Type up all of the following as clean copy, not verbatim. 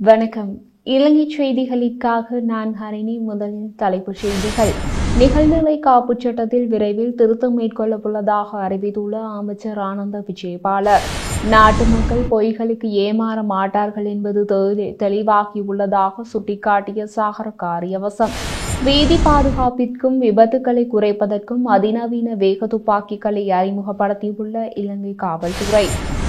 வணக்கம். இலங்கை செய்திகளுக்காக நான் ஹரிணி. முதலில் தலைப்புச் செய்திகள். நிகழ்நிலை காப்புச் சட்டத்தில் விரைவில் திருத்தம் மேற்கொள்ளவுள்ளதாக அறிவித்துள்ள அமைச்சர் ஆனந்த விஜயபால. நாட்டு மக்கள் பொய்களுக்கு ஏமாற மாட்டார்கள் என்பது தெளிவாகியுள்ளதாக சுட்டிக்காட்டிய சாகர காரியவசம். வீதி பாதுகாப்பிற்கும் விபத்துக்களை குறைப்பதற்கும் அதிநவீன வேக துப்பாக்கிகளை அறிமுகப்படுத்தியுள்ள இலங்கை காவல்துறை.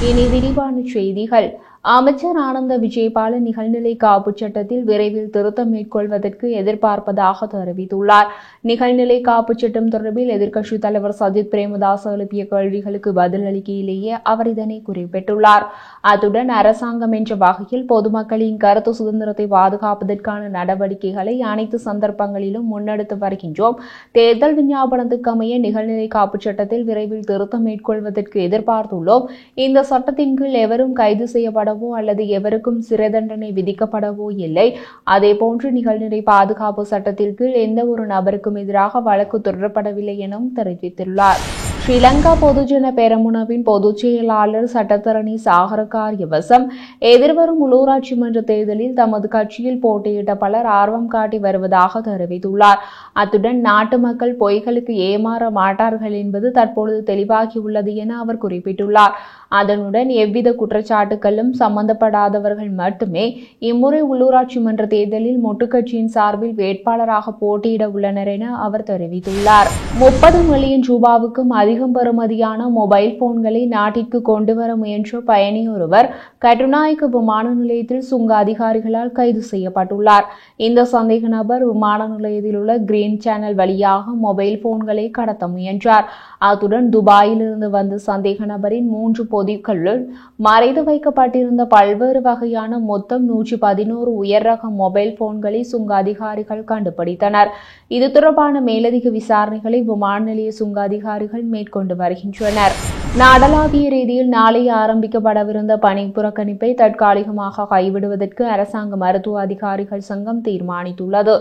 இனி விரிவான செய்திகள். அமைச்சர் ஆனந்த விஜயபால நிகழ்நிலை காப்புச் சட்டத்தில் விரைவில் திருத்தம் மேற்கொள்வதற்கு எதிர்பார்ப்பதாக தெரிவித்துள்ளார். நிகழ்நிலை காப்புச் சட்டம் தொடர்பில் எதிர்க்கட்சித் தலைவர் சஜித் பிரேமதாச எழுப்பிய கேள்விகளுக்கு பதிலளிக்கையிலேயே அவர் இதனை குறிப்பிட்டுள்ளார். அத்துடன் அரசாங்கம் என்ற வகையில் பொதுமக்களின் கருத்து சுதந்திரத்தை பாதுகாப்பதற்கான நடவடிக்கைகளை அனைத்து சந்தர்ப்பங்களிலும் முன்னெடுத்து வருகின்றோம். தேர்தல் விஞ்ஞாபனத்துக்கு அமைய நிகழ்நிலை காப்புச் சட்டத்தில் விரைவில் திருத்தம் மேற்கொள்வதற்கு எதிர்பார்த்துள்ளோம். இந்த சட்டத்தின் கீழ் எவரும் கைது செய்யப்பட அல்லது எவருக்கும் சிறை தண்டனை விதிக்கப்படவோ இல்லை. அதேபோன்று நிகழ்நிலை பாதுகாப்பு சட்டத்தின் கீழ் எந்த ஒரு நபருக்கும் எதிராக வழக்கு தொடரப்படவில்லை எனவும் தெரிவித்துள்ளார். ஸ்ரீலங்கா பொதுஜன பெரமுனவின் பொதுச் செயலாளர் சட்டத்தரணி சாகர காரியவசம் எதிர்வரும் உள்ளூராட்சி மன்ற தேர்தலில் தமது கட்சியில் போட்டியிட்ட பலர் ஆர்வம் காட்டி வருவதாக தெரிவித்துள்ளார். அத்துடன் நாட்டு மக்கள் பொய்களுக்கு ஏமாற மாட்டார்கள் என்பது தற்பொழுது தெளிவாகியுள்ளது என அவர் குறிப்பிட்டுள்ளார். அதனுடன் எவ்வித குற்றச்சாட்டுகளும் சம்பந்தப்படாதவர்கள் மட்டுமே இம்முறை உள்ளூராட்சி மன்ற தேர்தலில் மொட்டு கட்சியின் சார்பில் வேட்பாளராக போட்டியிட உள்ளனர் என அவர் தெரிவித்துள்ளார். 30 மில்லியன் ரூபாவுக்கும் அதிகம் பெறுமதியான மொபைல் போன்களை நாட்டிற்கு கொண்டு வர முயன்ற பயணி ஒருவர் கட்டுநாயக்க விமான நிலையத்தில் சுங்க அதிகாரிகளால் கைது செய்யப்பட்டுள்ளார். இந்த சந்தேக நபர் விமான நிலையத்தில் உள்ள கிரீன் சேனல் வழியாக மொபைல் போன்களை கடத்த முயன்றார். அத்துடன் துபாயிலிருந்து வந்த சந்தேக நபரின் 3 பொதிகளுள் மறைத்து வைக்கப்பட்டிருந்த பல்வேறு வகையான மொத்தம் 111 உயர் ரக மொபைல் போன்களை சுங்க அதிகாரிகள் கண்டுபிடித்தனர். இது தொடர்பான மேலதிக விசாரணைகளை விமான நிலைய சுங்க அதிகாரிகள் மேற்கொண்டு வருகின்றனர். நாடளாவிய ரீதியில் நாளை ஆரம்பிக்கப்படவிருந்த பணி புறக்கணிப்பை தற்காலிகமாக கைவிடுவதற்கு அரசாங்க மருத்துவ அதிகாரிகள் சங்கம் தீர்மானித்துள்ளது.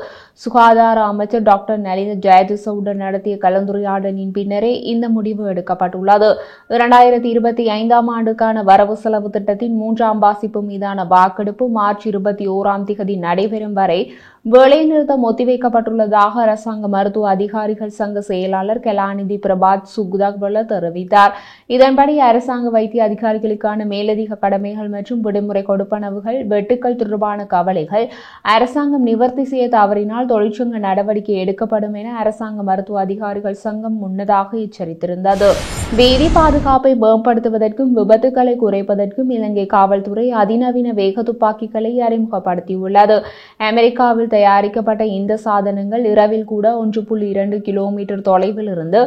சுகாதார அமைச்சர் டாக்டர் நலிந்த ஜெயதிசவுடன் நடத்திய கலந்துரையாடலின் பின்னரே இந்த முடிவு எடுக்கப்பட்டுள்ளது. 2025ஆம் ஆண்டுக்கான வரவு செலவு திட்டத்தின் 3ஆம் வாசிப்பு மீதான வாக்கெடுப்பு மார்ச் 21ஆம் நடைபெறும் வரை வேலைநிறுத்தம் ஒத்திவைக்கப்பட்டுள்ளதாக அரசாங்க மருத்துவ அதிகாரிகள் சங்க செயலாளர் கலாநிதி பிரபாத் சுகுதவல தெரிவித்தார். இதன்படி அரசாங்க வைத்திய அதிகாரிகளுக்கான மேலதிக கடமைகள் மற்றும் விடுமுறை கொடுப்பனவுகள், வெட்டுக்கள் தொடர்பான கவலைகள் அரசாங்கம் நிவர்த்தி செய்ய தவறினால் தொழிற்சங்க நடவடிக்கை எடுக்கப்படும் என அரசாங்க மருத்துவ அதிகாரிகள் சங்கம் முன்னதாக எச்சரித்திருந்தது. வீதி பாதுகாப்பை மேம்படுத்துவதற்கும் விபத்துக்களை குறைப்பதற்கும் இலங்கை காவல்துறை அதிநவீன வேக துப்பாக்கிகளை அறிமுகப்படுத்தியுள்ளது. அமெரிக்காவில் தயாரிக்கப்பட்ட இந்த சாதனங்கள் இரவில் கூட 1.2 கிலோமீட்டர் தொலைவில் இருந்து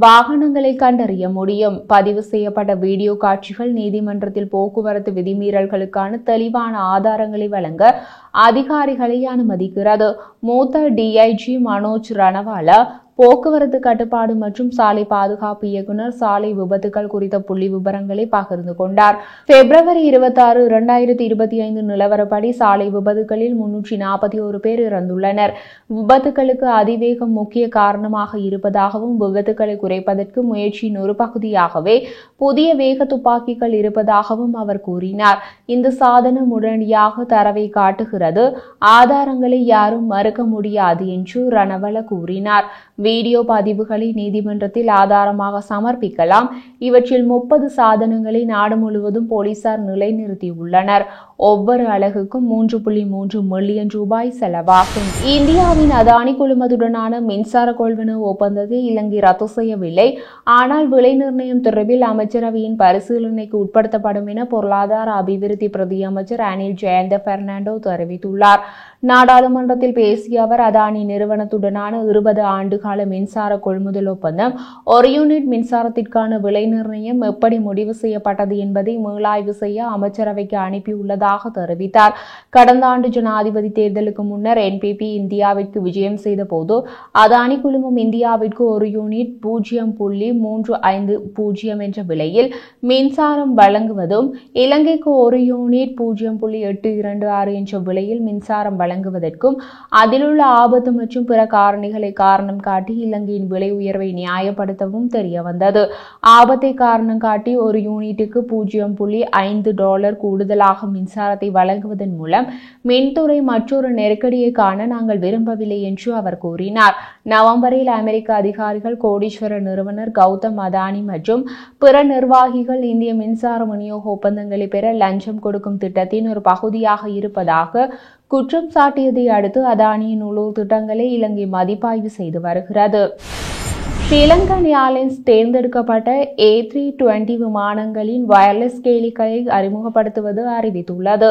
வாகனங்களை கண்டறிய முடியும். பதிவு செய்யப்பட்ட வீடியோ காட்சிகள் நீதிமன்றத்தில் போக்குவரத்து விதிமீறல்களுக்கான தெளிவான ஆதாரங்களை வழங்க அதிகாரிகளை அனுமதிக்கிறது. மூத்த டிஐஜி மனோஜ் ரணவாலா, போக்குவரத்து கட்டுப்பாடு மற்றும் சாலை பாதுகாப்பு இயக்குநர் சாலை விபத்துகள் குறித்த புள்ளி விவரங்களை பகிர்ந்து கொண்டார். பிப்ரவரி 26, 2025 நிலவரப்படி சாலை விபத்துகளில் 341 பேர் இறந்துள்ளனர். விபத்துகளுக்கு அதிவேகம் முக்கிய காரணமாக இருப்பதாகவும் விபத்துகளை குறைப்பதற்கு முயற்சியின் ஒரு பகுதியாகவே புதிய வேக துப்பாக்கிகள் இருப்பதாகவும் அவர் கூறினார். இந்த சாதனம் உடனடியாக தரவை காட்டுகிறது, ஆதாரங்களை யாரும் மறுக்க முடியாது என்று ரணவல கூறினார். வீடியோ பதிவுகளை நீதிமன்றத்தில் ஆதாரமாக சமர்ப்பிக்கலாம். இவற்றில் 30 சாதனங்களை நாடு முழுவதும் போலீசார் நிலைநிறுத்தியுள்ளனர். ஒவ்வொரு அலகுக்கும் 3.3 மில்லியன் ரூபாய் செலவாகும். இந்தியாவின் அதானி குழுமத்துடனான மின்சார கொள்வனவு ஒப்பந்தத்தை இலங்கை ரத்து செய்யவில்லை. ஆனால் விலை நிர்ணயம் தொடர்பில் அமைச்சரவையின் பரிசீலனைக்கு உட்படுத்தப்படும் என பொருளாதார அபிவிருத்தி பிரதி அமைச்சர் அனில் ஜெயந்த பெர்னாண்டோ தெரிவித்துள்ளார். நாடாளுமன்றத்தில் பேசிய அவர், அதானி நிறுவனத்துடனான 20 ஆண்டுகால மின்சார கொள்முதல் ஒப்பந்தம், ஒரு யூனிட் மின்சாரத்திற்கான விலை நிர்ணயம் எப்படி முடிவு செய்யப்பட்டது என்பதை மீளாய்வு செய்ய அமைச்சரவைக்கு அனுப்பியுள்ளதாக தெரிவித்தார். கடந்த ஆண்டு ஜனாதிபதி தேர்தலுக்கு முன்னர் என்பிபி இந்தியாவிற்கு விஜயம் செய்த போது அதானி குழுமம் இந்தியாவிற்கு ஒரு யூனிட் 0.35 என்ற விலையில் மின்சாரம் வழங்குவதும் இலங்கைக்கு ஒரு யூனிட் 0.826 என்ற விலையில் மின்சாரம் வழங்குவதற்கும் அதிலுள்ள ஆபத்து மற்றும் பிற காரணிகளை காரணம் காட்டி இலங்கையின் விலை உயர்வை நியாயப்படுத்தவும் தெரியவந்தது. ஆபத்தை காரணம் காட்டி ஒரு யூனிட்டுக்கு $0.5 கூடுதலாக மின்சாரம் மின்சாரத்தை வழங்குவதன் மூலம் மின்துறை மற்றொரு நெருக்கடியை காண நாங்கள் விரும்பவில்லை என்று அவர் கூறினார். நவம்பரில் அமெரிக்க அதிகாரிகள் கோடீஸ்வர நிறுவனர் கௌதம் அதானி மற்றும் பிற நிர்வாகிகள் இந்திய மின்சார விநியோக ஒப்பந்தங்களை பெற லஞ்சம் கொடுக்கும் திட்டத்தின் ஒரு பகுதியாக இருப்பதாக குற்றம் சாட்டியதை அடுத்து அதானியின் உள்ளூர் திட்டங்களை இலங்கை மதிப்பாய்வு செய்து வருகிறது. ஸ்ரீலங்கன் ஏர்லைன்ஸ் தேர்ந்தெடுக்கப்பட்ட A320 விமானங்களின் வயர்லெஸ் கேலிகளை அறிமுகப்படுத்துவது அறிவித்துள்ளது.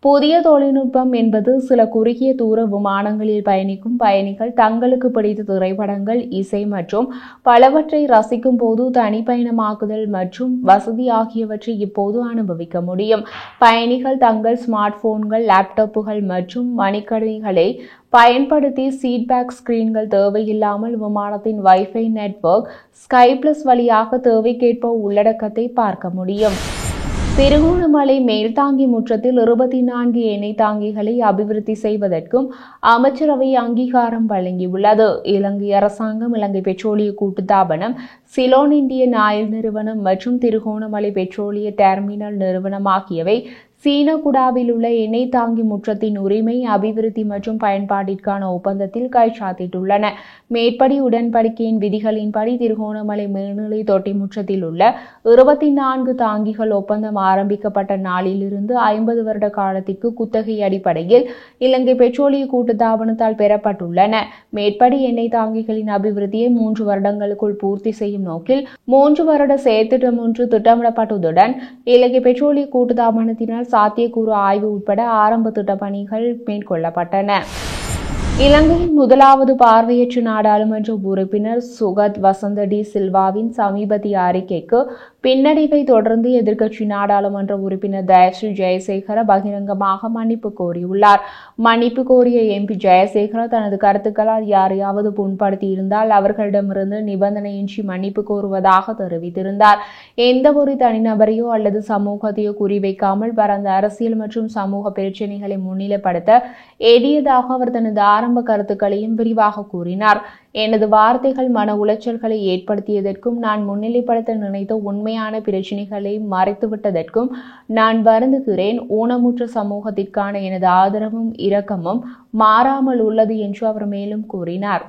புதிய தொழில்நுட்பம் என்பது சில குறுகிய தூர விமானங்களில் பயணிக்கும் பயணிகள் தங்களுக்கு பிடித்த திரைப்படங்கள், இசை மற்றும் பலவற்றை ரசிக்கும் போது தனிப்பயணமாக்குதல் மற்றும் வசதி ஆகியவற்றை இப்போது அனுபவிக்க முடியும். பயணிகள் தங்கள் ஸ்மார்ட் போன்கள், லேப்டாப்புகள் மற்றும் மடிக்கணினிகளை பயன்படுத்தி சீட்பேக் ஸ்கிரீன்கள் தேவையில்லாமல் விமானத்தின் வைஃபை நெட்வொர்க் ஸ்கை+ வழியாக தேவைக்கேற்ப உள்ளடக்கத்தை பார்க்க முடியும். திருகோணமலை மேல்தாங்கி முற்றத்தில் 24 எண்ணெய் தாங்கிகளை அபிவிருத்தி செய்வதற்கும் அமைச்சரவை அங்கீகாரம் வழங்கியுள்ளது. இலங்கை அரசாங்கம், இலங்கை பெட்ரோலிய கூட்டுத்தாபனம், சிலோன் இந்தியன் ஆயில் நிறுவனம் மற்றும் திருகோணமலை பெட்ரோலிய டெர்மினல் நிறுவனம் ஆகியவை சீனகுடாவில் உள்ள எண்ணெய் தாங்கி முற்றத்தின் உரிமை, அபிவிருத்தி மற்றும் பயன்பாட்டிற்கான ஒப்பந்தத்தில் கைச்சாத்திட்டுள்ளன. மேற்படி உடன்படிக்கையின் விதிகளின்படி திருகோணமலை மேல்நிலை தொட்டி முற்றத்தில் உள்ள 24 தாங்கிகள் ஒப்பந்தம் ஆரம்பிக்கப்பட்ட நாளிலிருந்து 50 வருட காலத்திற்கு குத்தகை அடிப்படையில் இலங்கை பெட்ரோலிய கூட்டுத்தாபனத்தால் பெறப்பட்டுள்ளன. மேற்படி எண்ணெய் தாங்கிகளின் அபிவிருத்தியை 3 வருடங்களுக்குள் பூர்த்தி செய்யும் நோக்கில் 3 வருட செயற்திட்டம் ஒன்று திட்டமிடப்பட்டதுடன் இலங்கை பெட்ரோலிய கூட்டுத்தாபனத்தினால் சாத்தியக்கூறு ஆய்வு உட்பட ஆரம்ப திட்டப்பணிகள் மேற்கொள்ளப்பட்டன. இலங்கையின் முதலாவது பார்வையற்ற நாடாளுமன்ற உறுப்பினர் சுகத் வசந்த டி சில்வாவின் சமீபத்திய அறிக்கைக்கு பின்னடைவை தொடர்ந்து எதிர்க்கட்சி நாடாளுமன்ற உறுப்பினர் தயஸ்ரீ ஜெயசேகர பகிரங்கமாக மன்னிப்பு கோரியுள்ளார். மன்னிப்பு கோரிய MP ஜெயசேகர தனது கருத்துக்களால் யாரையாவது புண்படுத்தியிருந்தால் அவர்களிடமிருந்து நிபந்தனையின்றி மன்னிப்பு கோருவதாக தெரிவித்திருந்தார். எந்த ஒரு தனிநபரையோ அல்லது சமூகத்தையோ குறிவைக்காமல் பரந்த அரசியல் மற்றும் சமூக பிரச்சினைகளை முன்னிலைப்படுத்த எளியதாக அவர் தனது ஆரம்ப கருத்துக்களையும் விரிவாக கூறினார். எனது வார்த்தைகள் மன உளைச்சல்களை ஏற்படுத்தியதற்கும் நான் முன்னிலைப்படுத்த நினைத்த உண்மையான பிரச்சினைகளை மறைத்துவிட்டதற்கும் நான் வருந்துகிறேன். ஊனமுற்ற சமூகத்திற்கான எனது ஆதரவும் இரக்கமும் மாறாமல் உள்ளது என்று அவர் மேலும் கூறினார்.